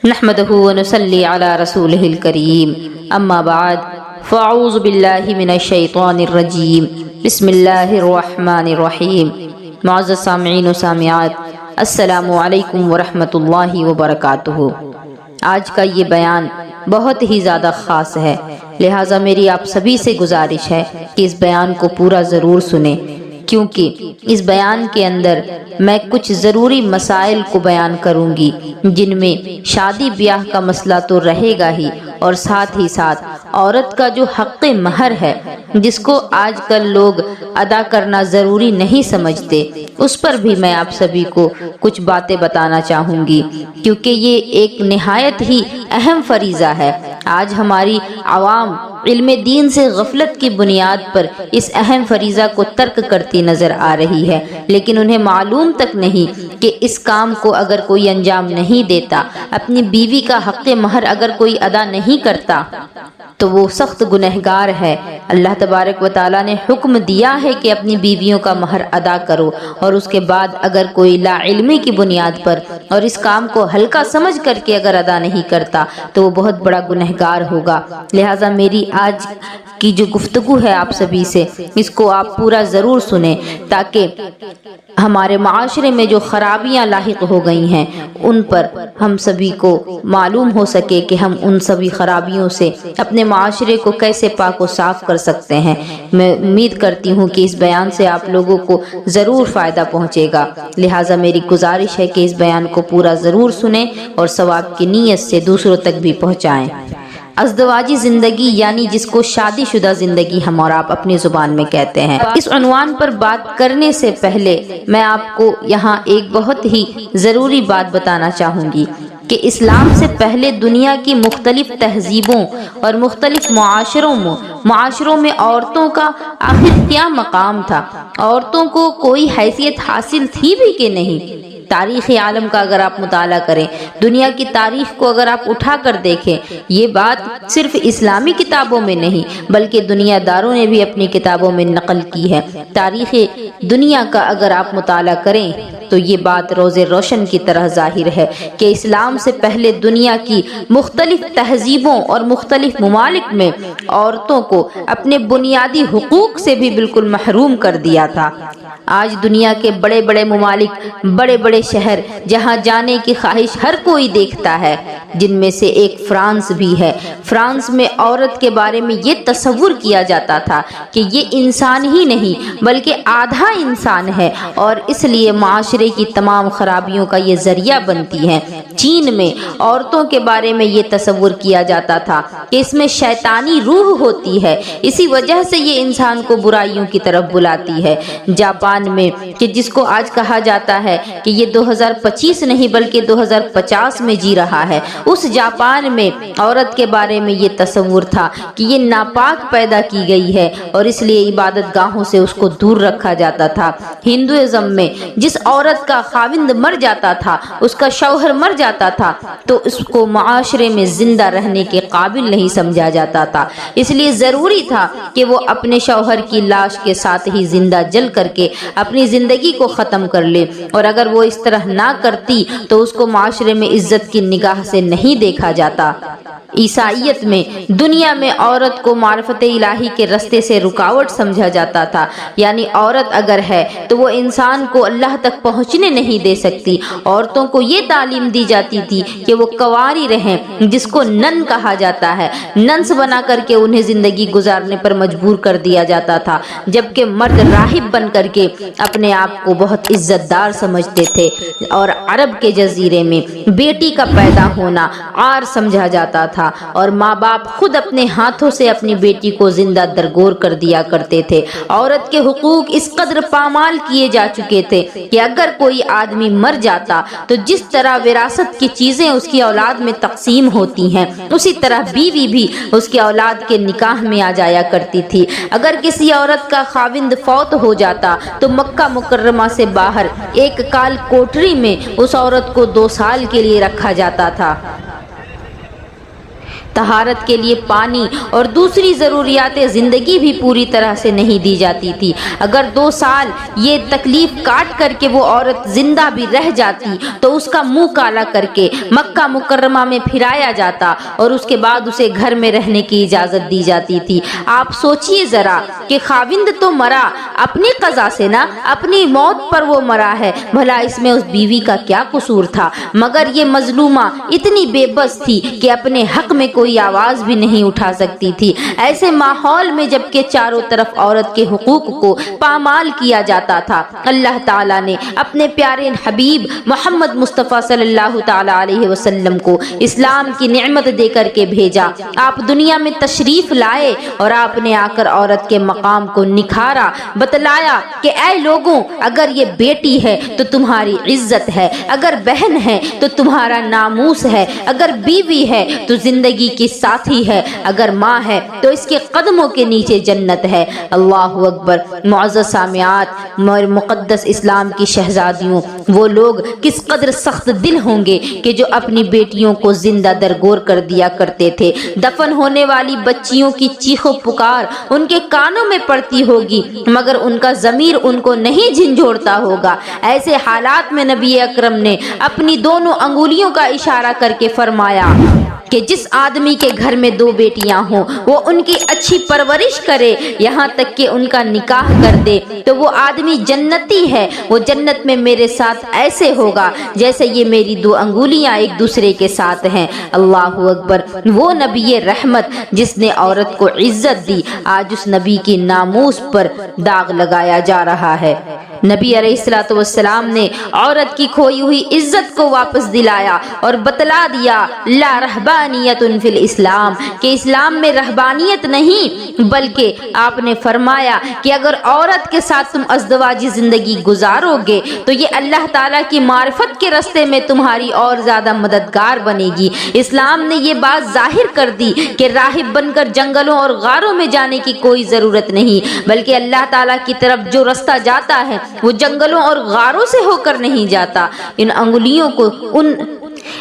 نحمده ونصلي على رسوله الكريم اما بعد فاعوذ باللہ من الشیطان الرجیم بسم اللہ الرحمن الرحیم۔ معزز سامعین و سامعات، السلام علیکم ورحمۃ اللہ وبرکاتہ۔ آج کا یہ بیان بہت ہی زیادہ خاص ہے، لہٰذا میری آپ سبھی سے گزارش ہے کہ اس بیان کو پورا ضرور سنیں، کیونکہ اس بیان کے اندر میں کچھ ضروری مسائل کو بیان کروں گی جن میں شادی بیاہ کا مسئلہ تو رہے گا ہی، اور ساتھ ہی ساتھ عورت کا جو حق مہر ہے جس کو آج کل لوگ ادا کرنا ضروری نہیں سمجھتے، اس پر بھی میں آپ سبھی کو کچھ باتیں بتانا چاہوں گی، کیونکہ یہ ایک نہایت ہی اہم فریضہ ہے۔ آج ہماری عوام علم دین سے غفلت کی بنیاد پر اس اہم فریضہ کو ترک کرتی نظر آ رہی ہے، لیکن انہیں معلوم تک نہیں کہ اس کام کو اگر کوئی انجام نہیں دیتا، اپنی بیوی کا حق مہر اگر کوئی ادا نہیں کرتا تو وہ سخت گنہگار ہے۔ اللہ تبارک و تعالیٰ نے حکم دیا ہے کہ اپنی بیویوں کا مہر ادا کرو، اور اس کے بعد اگر کوئی لا علمی کی بنیاد پر اور اس کام کو ہلکا سمجھ کر کے اگر ادا نہیں کرتا تو وہ بہت بڑا گنہگار ہوگا۔ لہٰذا میری آج کی جو گفتگو ہے آپ سبھی سے، اس کو آپ پورا ضرور سنیں تاکہ ہمارے معاشرے میں جو خرابیاں لاحق ہو گئی ہیں ان پر ہم سبھی کو معلوم ہو سکے کہ ہم ان سبھی خرابیوں سے اپنے معاشرے کو کیسے پاک و صاف کر سکتے ہیں۔ میں امید کرتی ہوں کہ اس بیان سے آپ لوگوں کو ضرور فائدہ پہنچے گا، لہٰذا میری گزارش ہے کہ اس بیان کو پورا ضرور سنیں اور ثواب کی نیت سے دوسروں تک بھی پہنچائیں۔ ازدواجی زندگی یعنی جس کو شادی شدہ زندگی ہم اور آپ اپنی زبان میں کہتے ہیں، اس عنوان پر بات کرنے سے پہلے میں آپ کو یہاں ایک بہت ہی ضروری بات بتانا چاہوں گی کہ اسلام سے پہلے دنیا کی مختلف تہذیبوں اور مختلف معاشروں میں عورتوں کا آخر کیا مقام تھا، عورتوں کو کوئی حیثیت حاصل تھی بھی کہ نہیں۔ تاریخ عالم کا اگر آپ مطالعہ کریں، دنیا کی تاریخ کو اگر آپ اٹھا کر دیکھیں، یہ بات صرف اسلامی کتابوں میں نہیں بلکہ دنیا داروں نے بھی اپنی کتابوں میں نقل کی ہے۔ تاریخ دنیا کا اگر آپ مطالعہ کریں تو یہ بات روز روشن کی طرح ظاہر ہے کہ اسلام سے پہلے دنیا کی مختلف تہذیبوں اور مختلف ممالک میں عورتوں کو اپنے بنیادی حقوق سے بھی بالکل محروم کر دیا تھا۔ آج دنیا کے بڑے بڑے ممالک، بڑے بڑے شہر جہاں جانے کی خواہش ہر کوئی دیکھتا ہے، جن میں سے ایک فرانس بھی ہے۔ فرانس میں عورت کے بارے میں یہ تصور کیا جاتا تھا کہ یہ انسان ہی نہیں بلکہ آدھا انسان ہے، اور اس لیے معاشرے کی تمام خرابیوں کا یہ ذریعہ بنتی ہے۔ چین میں عورتوں کے بارے میں یہ تصور کیا جاتا تھا کہ اس میں شیطانی روح ہوتی ہے، اسی وجہ سے یہ انسان کو برائیوں کی طرف بلاتی ہے۔ جاپان میں کہ جس کو آج کہا جاتا ہے کہ یہ 2025 نہیں بلکہ 2050 میں جی رہا ہے، اس جاپان میں عورت کے بارے میں یہ تصور تھا کہ یہ ناپاک پیدا کی گئی ہے اور اس لیے عبادت گاہوں سے اس کو دور رکھا جاتا تھا۔ ہندوازم میں جس عورت کا خاوند مر جاتا تھا، اس کا شوہر مر جاتا تھا، تو اس کو معاشرے میں زندہ رہنے کے قابل نہیں سمجھا جاتا تھا، اس لیے ضروری تھا کہ وہ اپنے شوہر کی لاش کے ساتھ ہی زندہ جل کر کے اپنی زندگی کو ختم کر لے، اور اگر وہ اس طرح نہ کرتی تو اس کو معاشرے میں عزت کی نگاہ سے نہیں دیکھا جاتا۔ عیسائیت میں دنیا میں عورت کو معرفت الہی کے رستے سے رکاوٹ سمجھا جاتا تھا، یعنی عورت اگر ہے تو وہ انسان کو اللہ تک پہنچنے نہیں دے سکتی۔ عورتوں کو یہ تعلیم دی جاتی تھی کہ وہ کنواری رہیں، جس کو نن کہا جاتا ہے، ننس بنا کر کے انہیں زندگی گزارنے پر مجبور کر دیا جاتا تھا، جبکہ مرد راہب بن کر کے اپنے آپ کو بہت عزت دار سمجھتے تھے، اور عرب کے جزیرے میں بیٹی کا پیدا ہونا عار سمجھا جاتا تھا، اور ماں باپ خود اپنے ہاتھوں سے اپنی بیٹی کو زندہ درگور کر دیا کرتے تھے۔ عورت کے حقوق اس قدر پامال کیے جا چکے تھے کہ اگر کوئی آدمی مر جاتا تو جس طرح وراثت کی چیزیں اس کی اولاد میں تقسیم ہوتی ہیں، اسی طرح بیوی بھی اس کی اولاد کے نکاح میں آ جایا کرتی تھی۔ اگر کسی عورت کا خاوند فوت ہو جاتا تو مکہ مکرمہ سے باہر ایک کال کوٹری میں اس عورت کو 2 سال کے لیے رکھا جاتا تھا۔ طہارت کے لیے پانی اور دوسری ضروریات زندگی بھی پوری طرح سے نہیں دی جاتی تھی۔ اگر 2 سال یہ تکلیف کاٹ کر کے وہ عورت زندہ بھی رہ جاتی تو اس کا منہ کالا کر کے مکہ مکرمہ میں پھرایا جاتا اور اس کے بعد اسے گھر میں رہنے کی اجازت دی جاتی تھی۔ آپ سوچئے ذرا کہ خاوند تو مرا اپنی قضا سے نا، اپنی موت پر وہ مرا ہے، بھلا اس میں اس بیوی کا کیا قصور تھا؟ مگر یہ مظلومہ اتنی بے بس تھی کہ اپنے حق میں کوئی آواز بھی نہیں اٹھا سکتی تھی۔ ایسے ماحول میں جبکہ چاروں طرف عورت کے حقوق کو پامال کیا جاتا تھا، اللہ تعالیٰ نے اپنے پیارے حبیب محمد مصطفیٰ صلی اللہ تعالیٰ علیہ وسلم کو اسلام کی نعمت دے کر کے بھیجا۔ آپ دنیا میں تشریف لائے اور آپ نے آ کر عورت کے مقام کو نکھارا، بتلایا کہ اے لوگوں، اگر یہ بیٹی ہے تو تمہاری عزت ہے، اگر بہن ہے تو تمہارا ناموس ہے، اگر بیوی ہے تو زندگی کی ساتھی ہے، اگر ماں ہے تو اس کے قدموں کے نیچے جنت ہے۔ اللہ اکبر۔ معزز سامعات، مقدس اسلام کی شہزادیوں، وہ لوگ کس قدر سخت دل ہوں گے کہ جو اپنی بیٹیوں کو زندہ درگور کر دیا کرتے تھے۔ دفن ہونے والی بچیوں کی چیخ و پکار ان کے کانوں میں پڑتی ہوگی مگر ان کا ضمیر ان کو نہیں جھنجھوڑتا ہوگا۔ ایسے حالات میں نبی اکرم نے اپنی دونوں انگلیوں کا اشارہ کر کے فرمایا کہ جس آدمی کے گھر میں 2 بیٹیاں ہوں وہ ان کی اچھی پرورش کرے، یہاں تک کہ ان کا نکاح کر دے تو وہ آدمی جنتی ہے، وہ جنت میں میرے ساتھ ایسے ہوگا جیسے یہ میری 2 انگلیاں ایک دوسرے کے ساتھ ہیں۔ اللہ اکبر۔ وہ نبی رحمت جس نے عورت کو عزت دی، آج اس نبی کی ناموس پر داغ لگایا جا رہا ہے۔ نبی علیہ الصلوۃ والسلام نے عورت کی کھوئی ہوئی عزت کو واپس دلایا اور بتلا دیا لا رہبانیت فی الاسلام، کہ اسلام میں رہبانیت نہیں، بلکہ آپ نے فرمایا کہ اگر عورت کے ساتھ تم ازدواجی زندگی گزارو گے تو یہ اللہ تعالیٰ کی معرفت کے راستے میں تمہاری اور زیادہ مددگار بنے گی۔ اسلام نے یہ بات ظاہر کر دی کہ راہب بن کر جنگلوں اور غاروں میں جانے کی کوئی ضرورت نہیں، بلکہ اللہ تعالیٰ کی طرف جو رستہ جاتا ہے وہ جنگلوں اور غاروں سے ہو کر نہیں جاتا، ان انگلیوں کو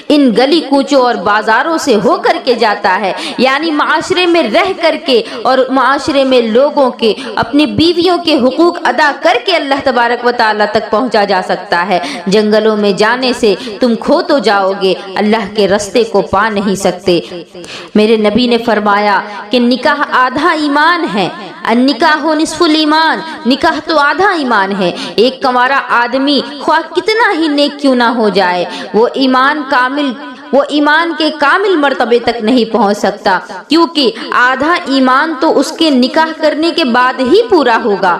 ان گلی کوچوں اور بازاروں سے ہو کر کے جاتا ہے، یعنی معاشرے میں رہ کر کے اور معاشرے میں لوگوں کے اپنی بیویوں کے حقوق ادا کر کے اللہ تبارک و تعالیٰ تک پہنچا جا سکتا ہے۔ جنگلوں میں جانے سے تم کھو تو جاؤ گے، اللہ کے رستے کو پا نہیں سکتے۔ میرے نبی نے فرمایا کہ نکاح آدھا ایمان ہے، النکاح نصف الایمان، نکاح تو آدھا ایمان ہے۔ ایک کنوارا آدمی خواہ کتنا ہی نیک کیوں نہ ہو جائے، وہ ایمان کے کامل مرتبے تک نہیں پہنچ سکتا، کیونکہ آدھا ایمان تو اس کے نکاح کرنے کے بعد ہی پورا ہوگا۔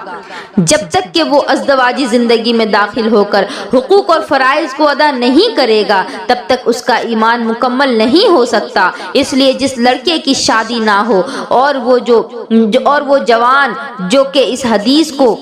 جب تک کہ وہ ازدواجی زندگی میں داخل ہو کر حقوق اور فرائض کو ادا نہیں کرے گا تب تک اس کا ایمان مکمل نہیں ہو سکتا۔ اس لیے جس لڑکے کی شادی نہ ہو اور وہ جوان جو کہ اس حدیث کو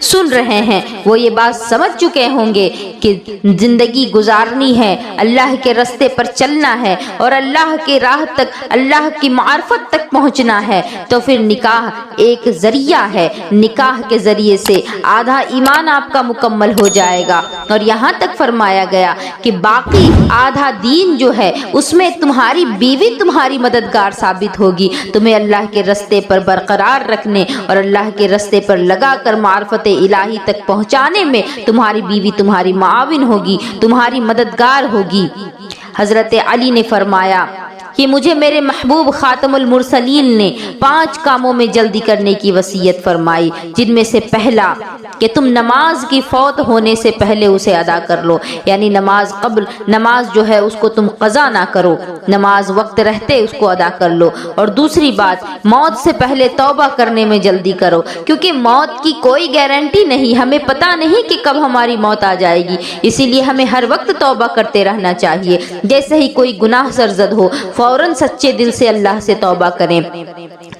سن رہے ہیں وہ یہ بات سمجھ چکے ہوں گے کہ زندگی گزارنی ہے، اللہ کے راستے پر چلنا ہے اور اللہ کے راہ تک، اللہ کی معرفت تک پہنچنا ہے، تو پھر نکاح ایک ذریعہ ہے۔ نکاح کے ذریعے سے آدھا ایمان آپ کا مکمل ہو جائے گا، اور یہاں تک فرمایا گیا کہ باقی آدھا دین جو ہے اس میں تمہاری بیوی تمہاری مددگار ثابت ہوگی، تمہیں اللہ کے راستے پر برقرار رکھنے اور اللہ کے راستے پر لگا کر معرفت الہی تک پہنچانے میں تمہاری بیوی تمہاری معاون ہوگی، تمہاری مددگار ہوگی۔ حضرت علی نے فرمایا کہ مجھے میرے محبوب خاتم المرسلین نے 5 کاموں میں جلدی کرنے کی وصیت فرمائی، جن میں سے پہلا کہ تم نماز کی فوت ہونے سے پہلے اسے ادا کر لو، یعنی نماز جو ہے اس کو تم قضا نہ کرو، نماز وقت رہتے اس کو ادا کر لو۔ اور دوسری بات، موت سے پہلے توبہ کرنے میں جلدی کرو، کیونکہ موت کی کوئی گارنٹی نہیں، ہمیں پتہ نہیں کہ کب ہماری موت آ جائے گی، اسی لیے ہمیں ہر وقت توبہ کرتے رہنا چاہیے۔ جیسے ہی کوئی گناہ سرزد ہو فوراً سچے دل سے اللہ سے توبہ کریں۔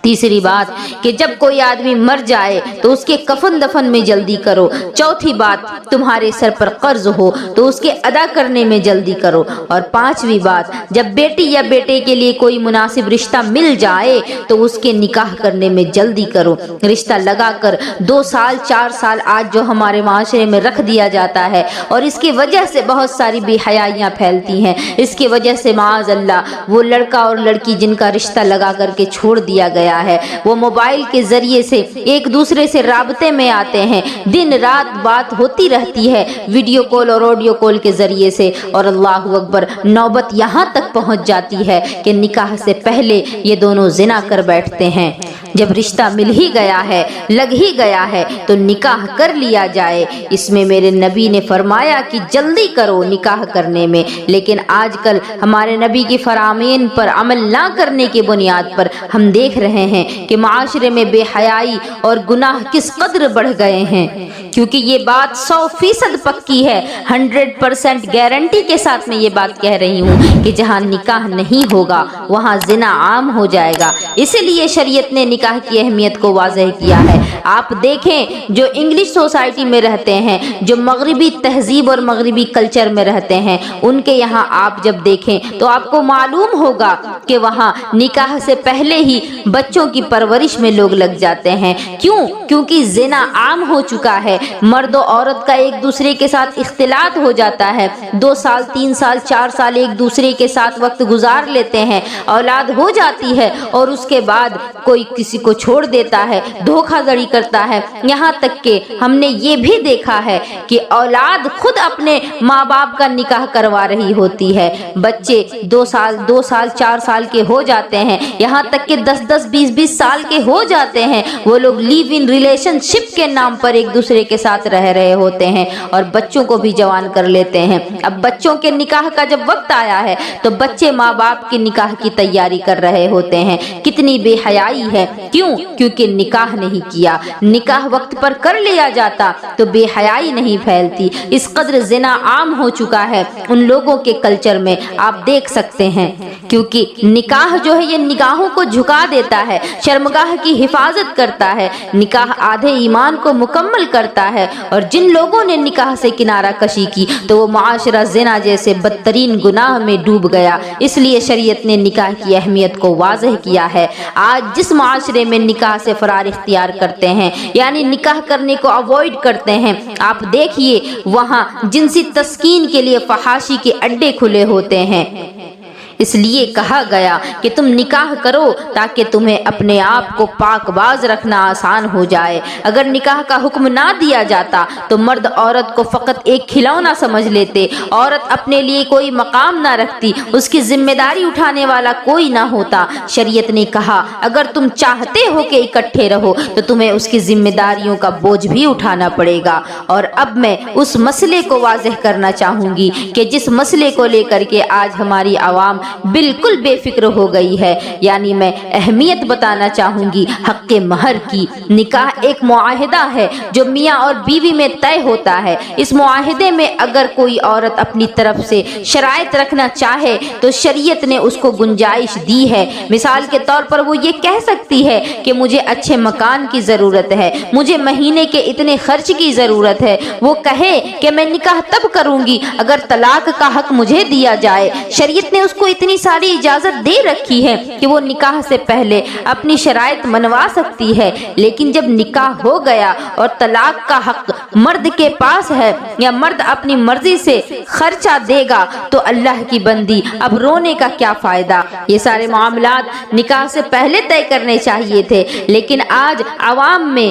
تیسری بات کہ جب کوئی آدمی مر جائے تو اس کے کفن دفن میں جلدی کرو۔ چوتھی بات، تمہارے سر پر قرض ہو تو اس کے ادا کرنے میں جلدی کرو۔ اور 5ویں بات، جب بیٹی یا بیٹے کے لیے کوئی مناسب رشتہ مل جائے تو اس کے نکاح کرنے میں جلدی کرو۔ رشتہ لگا کر 2 سال 4 سال آج جو ہمارے معاشرے میں رکھ دیا جاتا ہے، اور اس کی وجہ سے بہت ساری بے حیائیاں پھیلتی ہیں، اس کی وجہ سے معاذ اللہ وہ لڑکا اور لڑکی جن کا رشتہ لگا کر کے چھوڑ دیا گیا ہے وہ موبائل کے ذریعے سے ایک دوسرے سے رابطے میں آتے ہیں، دن رات بات ہوتی رہتی ہے ویڈیو کال اور آڈیو کال کے ذریعے سے، اور اللہ اکبر نوبت یہاں تک پہنچ جاتی ہے کہ نکاح سے پہلے یہ دونوں زنا کر بیٹھتے ہیں۔ جب رشتہ مل ہی گیا ہے، لگ ہی گیا ہے تو نکاح کر لیا جائے۔ اس میں میرے نبی نے فرمایا کہ جلدی کرو نکاح کرنے میں، لیکن آج کل ہمارے نبی کی فرامین پر عمل نہ کرنے کی بنیاد پر ہم دیکھ رہے ہیں کہ معاشرے میں بے حیائی اور گناہ کس قدر بڑھ گئے ہیں، کیونکہ یہ بات 100% پکی ہے، 100% گارنٹی کے ساتھ میں یہ بات کہہ رہی ہوں کہ جہاں نکاح نہیں ہوگا وہاں زنا عام ہو جائے گا۔ اسی لیے شریعت نے نکاح کی اہمیت کو واضح کیا ہے۔ آپ دیکھیں جو انگلش سوسائٹی میں رہتے ہیں، جو مغربی تہذیب اور مغربی کلچر میں رہتے ہیں، ان کے یہاں آپ جب دیکھیں تو آپ کو معلوم ہوگا کہ وہاں نکاح سے پہلے ہی بچوں کی پرورش میں لوگ لگ جاتے ہیں۔ کیوں؟ کیونکہ زنا عام ہو چکا ہے، مرد و عورت کا ایک دوسرے کے ساتھ اختلاط ہو جاتا ہے، 2 سال 3 سال 4 سال ایک دوسرے کے ساتھ وقت گزار لیتے ہیں، اولاد ہو جاتی ہے اور اس کے بعد کوئی کسی کو چھوڑ دیتا ہے، دھوکہ دڑی کرتا ہے۔ یہاں تک کہ ہم نے یہ بھی دیکھا ہے کہ اولاد خود اپنے ماں باپ کا نکاح کروا رہی ہوتی ہے، بچے 2 سال 4 سال کے ہو جاتے ہیں، یہاں تک کہ 10 20 سال کے ہو جاتے ہیں، وہ لوگ لیو ان ریلیشن شپ کے نام پر ایک دوسرے کے ساتھ رہ رہے ہوتے ہیں اور بچوں کو بھی جوان کر لیتے ہیں۔ اب بچوں کے نکاح کا جب وقت آیا ہے تو بچے ماں باپ کے نکاح کی تیاری کر رہے ہوتے ہیں۔ کتنی بے حیائی ہے، کیوں؟ کیونکہ نکاح نہیں کیا۔ نکاح وقت پر کر لیا جاتا تو بے حیائی نہیں پھیلتی۔ اس قدر زنا عام ہو چکا ہے ان لوگوں کے کلچر میں، آپ دیکھ سکتے ہیں، کیونکہ نکاح جو ہے یہ نگاہوں کو جھکا دیتا ہے، شرمگاہ کی حفاظت کرتا ہے، نکاح آدھے ایمان کو مکمل کرتا ہے، اور جن لوگوں نے نکاح سے کنارہ کشی کی تو وہ معاشرہ زنا جیسے بدترین گناہ میں ڈوب گیا۔ اس لیے شریعت نے نکاح کی اہمیت کو واضح کیا ہے۔ آج جس معاشرے میں نکاح سے فرار اختیار کرتے ہیں، یعنی نکاح کرنے کو اوائڈ کرتے ہیں، آپ دیکھیے وہاں جنسی تسکین کے لیے فحاشی کے اڈے کھلے ہوتے ہیں۔ اس لیے کہا گیا کہ تم نکاح کرو تاکہ تمہیں اپنے آپ کو پاک باز رکھنا آسان ہو جائے۔ اگر نکاح کا حکم نہ دیا جاتا تو مرد عورت کو فقط ایک کھلونا سمجھ لیتے، عورت اپنے لیے کوئی مقام نہ رکھتی، اس کی ذمہ داری اٹھانے والا کوئی نہ ہوتا۔ شریعت نے کہا اگر تم چاہتے ہو کہ اکٹھے رہو تو تمہیں اس کی ذمہ داریوں کا بوجھ بھی اٹھانا پڑے گا۔ اور اب میں اس مسئلے کو واضح کرنا چاہوں گی کہ جس مسئلے کو لے کر کے آج ہماری عوام بالکل بے فکر ہو گئی ہے، یعنی میں اہمیت بتانا چاہوں گی حق مہر کی۔ نکاح ایک معاہدہ ہے جو میاں اور بیوی میں طے ہوتا ہے۔ اس معاہدے میں اگر کوئی عورت اپنی طرف سے شرائط رکھنا چاہے تو شریعت نے اس کو گنجائش دی ہے۔ مثال کے طور پر وہ یہ کہہ سکتی ہے کہ مجھے اچھے مکان کی ضرورت ہے، مجھے مہینے کے اتنے خرچ کی ضرورت ہے۔ وہ کہے کہ میں نکاح تب کروں گی اگر طلاق کا حق مجھے دیا جائے۔ شریعت نے اس کو اتنی ساری اجازت دے رکھی ہے کہ وہ نکاح سے پہلے اپنی شرائط منوا سکتی ہے، لیکن جب نکاح ہو گیا اور طلاق کا حق مرد کے پاس ہے یا مرد اپنی مرضی سے خرچہ دے گا تو اللہ کی بندی اب رونے کا کیا فائدہ؟ یہ سارے معاملات نکاح سے پہلے طے کرنے چاہیے تھے، لیکن آج عوام میں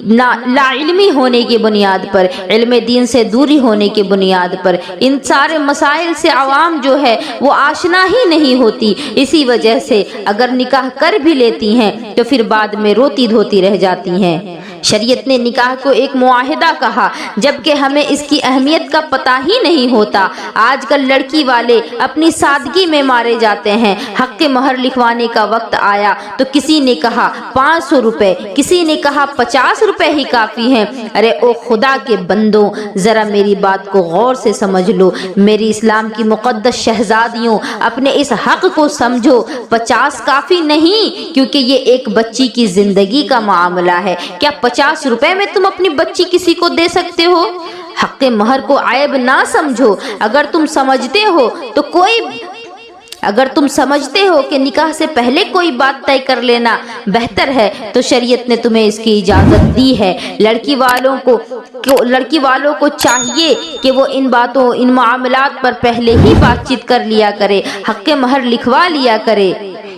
لا علمی ہونے کی بنیاد پر، علم دین سے دوری ہونے کی بنیاد پر ان سارے مسائل سے عوام جو ہے وہ آشنا ہی نہیں ہوتی۔ اسی وجہ سے اگر نکاح کر بھی لیتی ہیں تو پھر بعد میں روتی دھوتی رہ جاتی ہیں۔ شریعت نے نکاح کو ایک معاہدہ کہا جبکہ ہمیں اس کی اہمیت کا پتہ ہی نہیں ہوتا۔ آج کل لڑکی والے اپنی سادگی میں مارے جاتے ہیں۔ حق مہر لکھوانے کا وقت آیا تو کسی نے کہا 500 روپے، کسی نے کہا 50 روپے ہی کافی ہیں۔ ارے او خدا کے بندوں، ذرا میری بات کو غور سے سمجھ لو، میری اسلام کی مقدس شہزادیوں، اپنے اس حق کو سمجھو۔ 50 کافی نہیں، کیونکہ یہ ایک بچی کی زندگی کا معاملہ ہے۔ کیا 50 روپے میں تم اپنی بچی کسی کو دے سکتے ہو؟ حق مہر کو عیب نہ سمجھو، اگر تم سمجھتے ہو تو کوئی اگر تم سمجھتے ہو کہ نکاح سے پہلے کوئی بات طے کر لینا بہتر ہے تو شریعت نے تمہیں اس کی اجازت دی ہے۔ لڑکی والوں کو چاہیے کہ وہ ان باتوں، ان معاملات پر پہلے ہی بات چیت کر لیا کرے، حق مہر لکھوا لیا کرے،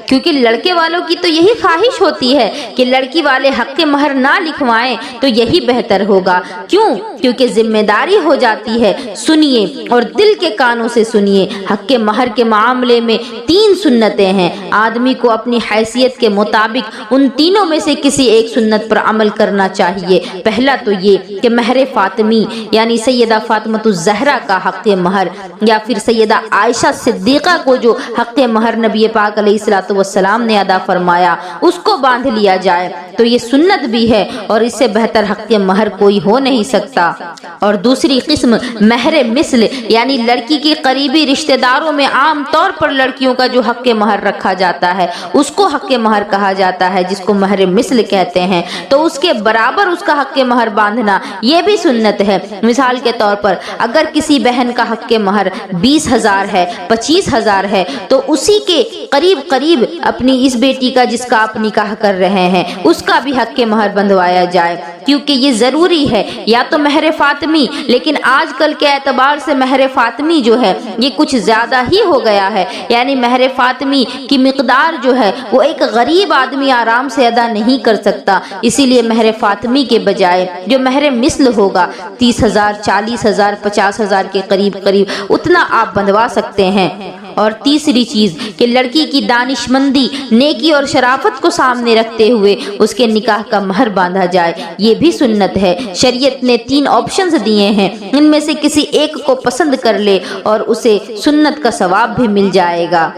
کیونکہ لڑکے والوں کی تو یہی خواہش ہوتی ہے کہ لڑکی والے حق مہر نہ لکھوائیں تو یہی بہتر ہوگا۔ کیونکہ ذمہ داری ہو جاتی ہے۔ سنیے اور دل کے کانوں سے سنیے، حق مہر کے معاملے میں 3 سنتیں ہیں۔ آدمی کو اپنی حیثیت کے مطابق ان تینوں میں سے کسی ایک سنت پر عمل کرنا چاہیے۔ پہلا تو یہ کہ مہر فاطمی یعنی سیدہ فاطمہ الزہرا کا حق مہر، یا پھر سیدہ عائشہ صدیقہ کو جو حق مہر نبی پاک علیہ الصلوۃ والسلام نے ادا فرمایا اس کو باندھ لیا جائے، تو یہ سنت بھی ہے اور اس سے بہتر حق مہر کوئی ہو نہیں سکتا۔ اور دوسری قسم مہر مثل یعنی لڑکی کی قریبی رشتہ داروں میں عام طور پر لڑکیوں کا جو حق مہر رکھا جاتا ہے اس کو حق مہر کہا جاتا ہے، جس کو مہر مثل کہتے ہیں، تو اس کے برابر اس کا حق مہر باندھنا یہ بھی سنت ہے۔ مثال کے طور پر اگر کسی بہن کا حق مہر 20,000 ہے، 25,000 ہے، تو اسی کے قریب اپنی اس بیٹی کا جس کا آپ نکاح کر رہے ہیں اس کا بھی حق مہر بندھوایا جائے، کیونکہ یہ ضروری ہے۔ یا تو مہر فاطمی، لیکن آج کل کے اعتبار سے مہر فاطمی جو ہے یہ کچھ زیادہ ہی ہو گیا ہے، یعنی مہر فاطمی کی مقدار جو ہے وہ ایک غریب آدمی آرام سے ادا نہیں کر سکتا، اسی لیے مہر فاطمی کے بجائے جو مہر مثل ہوگا 30,000، 40,000، 50,000 کے قریب اتنا آپ بندھوا سکتے ہیں۔ اور تیسری چیز کہ لڑکی کی دانشمندی، نیکی اور شرافت کو سامنے رکھتے ہوئے اس کے نکاح کا مہر باندھا جائے، یہ بھی سنت ہے۔ شریعت نے 3 آپشنز دیے ہیں، ان میں سے کسی ایک کو پسند کر لے اور اسے سنت کا ثواب بھی مل جائے گا۔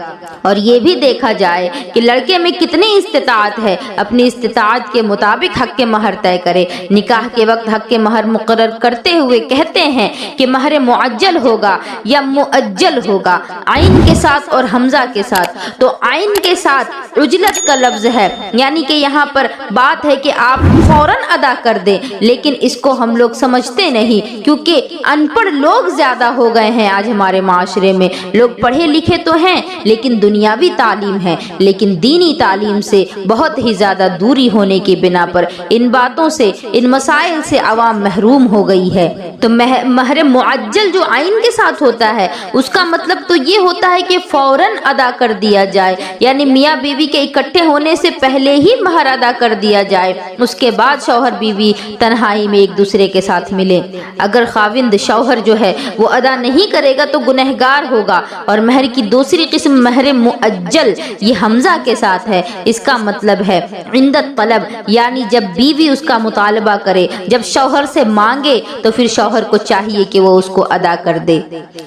اور یہ بھی دیکھا جائے کہ لڑکے میں کتنی استطاعت ہے، اپنی استطاعت کے مطابق حق مہر طے کرے۔ نکاح کے وقت حق مہر مقرر کرتے ہوئے کہتے ہیں کہ مہر معجل ہوگا یا مؤجل ہوگا، عین کے ساتھ اور حمزہ کے ساتھ۔ تو عین کے ساتھ عجلت کا لفظ ہے، یعنی کہ یہاں پر بات ہے کہ آپ فوراً ادا کر دیں، لیکن اس کو ہم لوگ سمجھتے نہیں، کیونکہ ان پڑھ لوگ زیادہ ہو گئے ہیں آج ہمارے معاشرے میں۔ لوگ پڑھے لکھے تو ہیں لیکن دنیاوی تعلیم ہے، لیکن دینی تعلیم سے بہت ہی زیادہ دوری ہونے کی بنا پر ان باتوں سے، ان مسائل سے عوام محروم ہو گئی ہے۔ تو مہر معجل جو عین کے ساتھ ہوتا ہے اس کا مطلب تو یہ ہوتا ہے کہ فوراً ادا کر دیا جائے، یعنی میاں بیوی کے اکٹھے ہونے سے پہلے ہی مہر ادا کر دیا جائے، اس کے بعد شوہر بیوی تنہائی میں ایک دوسرے کے ساتھ ملے۔ اگر خاوند شوہر جو ہے وہ ادا نہیں کرے گا تو گنہگار ہوگا۔ اور مہر کی دوسری قسم مہر مؤجل، یہ حمزہ کے ساتھ ہے، اس کا مطلب ہے عند طلب، یعنی جب بیوی اس کا مطالبہ کرے، جب شوہر سے مانگے تو پھر شوہر کو چاہیے کہ وہ اس کو ادا کر دے۔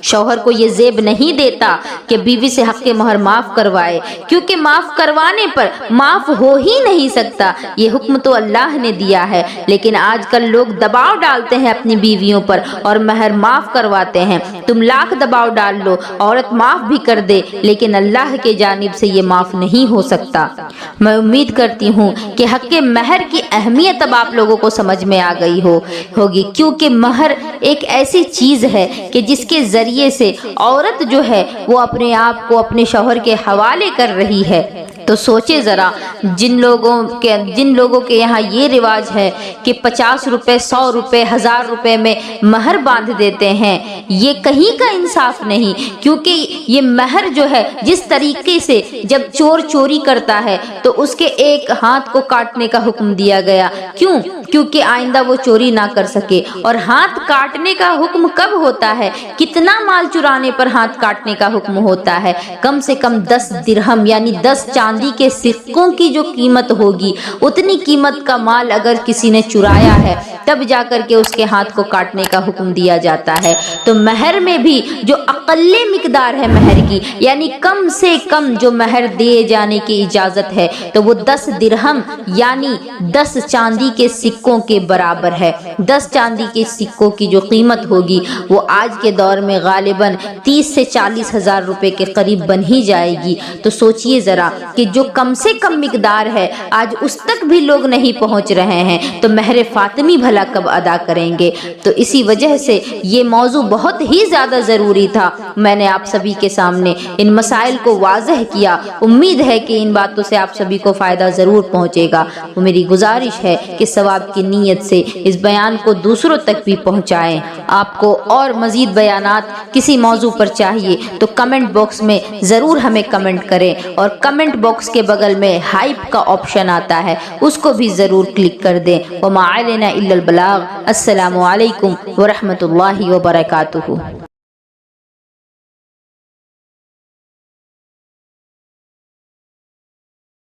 شوہر کو یہ زیب نہیں دیتا کہ بیوی سے حق مہر معاف کروائے، کیونکہ معاف کروانے پر معاف ہو ہی نہیں سکتا، یہ حکم تو اللہ نے دیا ہے، لیکن آج کل لوگ دباؤ ڈالتے ہیں اپنی بیویوں پر اور مہر معاف کرواتے ہیں۔ تم لاکھ دباؤ ڈال لو، عورت معاف بھی کر دے، لیکن اللہ کے جانب سے یہ معاف نہیں ہو سکتا۔ میں امید کرتی ہوں کہ حق مہر کی اہمیت اب آپ لوگوں کو سمجھ میں آ گئی ہوگی، کیونکہ مہر ایک ایسی چیز ہے کہ جس کے ذریعے سے عورت جو ہے وہ اپنے آپ کو اپنے شوہر کے حوالے کر رہی ہے۔ تو سوچے ذرا، جن لوگوں کے یہاں یہ رواج ہے کہ 50 روپے، 100 روپے، 1000 روپے میں مہر باندھ دیتے ہیں، یہ کہیں کا انصاف نہیں، کیونکہ یہ مہر جو ہے جس طریقے سے جب چور چوری کرتا ہے تو اس کے ایک ہاتھ کو کاٹنے کا حکم دیا گیا، کیونکہ آئندہ وہ چوری نہ کر سکے۔ اور ہاتھ کاٹنے کا حکم کب ہوتا ہے؟ کتنا مال چرانے پر ہاتھ کاٹنے کا حکم ہوتا ہے؟ کم سے کم 10 درہم یعنی 10 چاندی کے سکوں کی جو قیمت ہوگی، اتنی قیمت کا مال اگر کسی نے چرایا ہے تب جا کر کے اس کے ہاتھ کو کاٹنے کا حکم دیا جاتا ہے۔ تو مہر میں بھی جو اقل مقدار ہے مہر کی، یعنی کم سے کم جو مہر دیے جانے کی اجازت ہے، تو وہ 10 درہم یعنی 10 چاندی کے سکوں کے برابر ہے۔ 10 چاندی کے سکوں کی جو قیمت ہوگی وہ آج کے دور میں غالباً 30 سے 40 ہزار روپے کے قریب بن ہی جائے گی۔ تو سوچئے ذرا کہ جو کم سے کم مقدار ہے آج اس تک بھی لوگ نہیں پہنچ رہے ہیں، تو مہر فاطمی بھلا کب ادا کریں گے؟ تو اسی وجہ سے یہ موضوع بہت ہی زیادہ ضروری تھا میں نے آپ سبھی کے سامنے ان مسائل کو واضح کیا۔ امید ہے کہ ان باتوں سے آپ سبھی کو فائدہ ضرور پہنچے گا۔ وہ میری گزارش ہے کہ ثواب کی نیت سے اس بیان کو دوسروں تک بھی پہنچائیں۔ آپ کو اور مزید بیانات کسی موضوع پر چاہیے تو کمنٹ باکس میں ضرور ہمیں کمنٹ کریں، اور کمنٹ باکس کے بغل میں ہائپ کا آپشن آتا ہے، اس کو بھی ضرور کلک کر دیں۔ وما علینا الا البلاغ۔ السلام علیکم ورحمۃ اللہ وبرکاتہ۔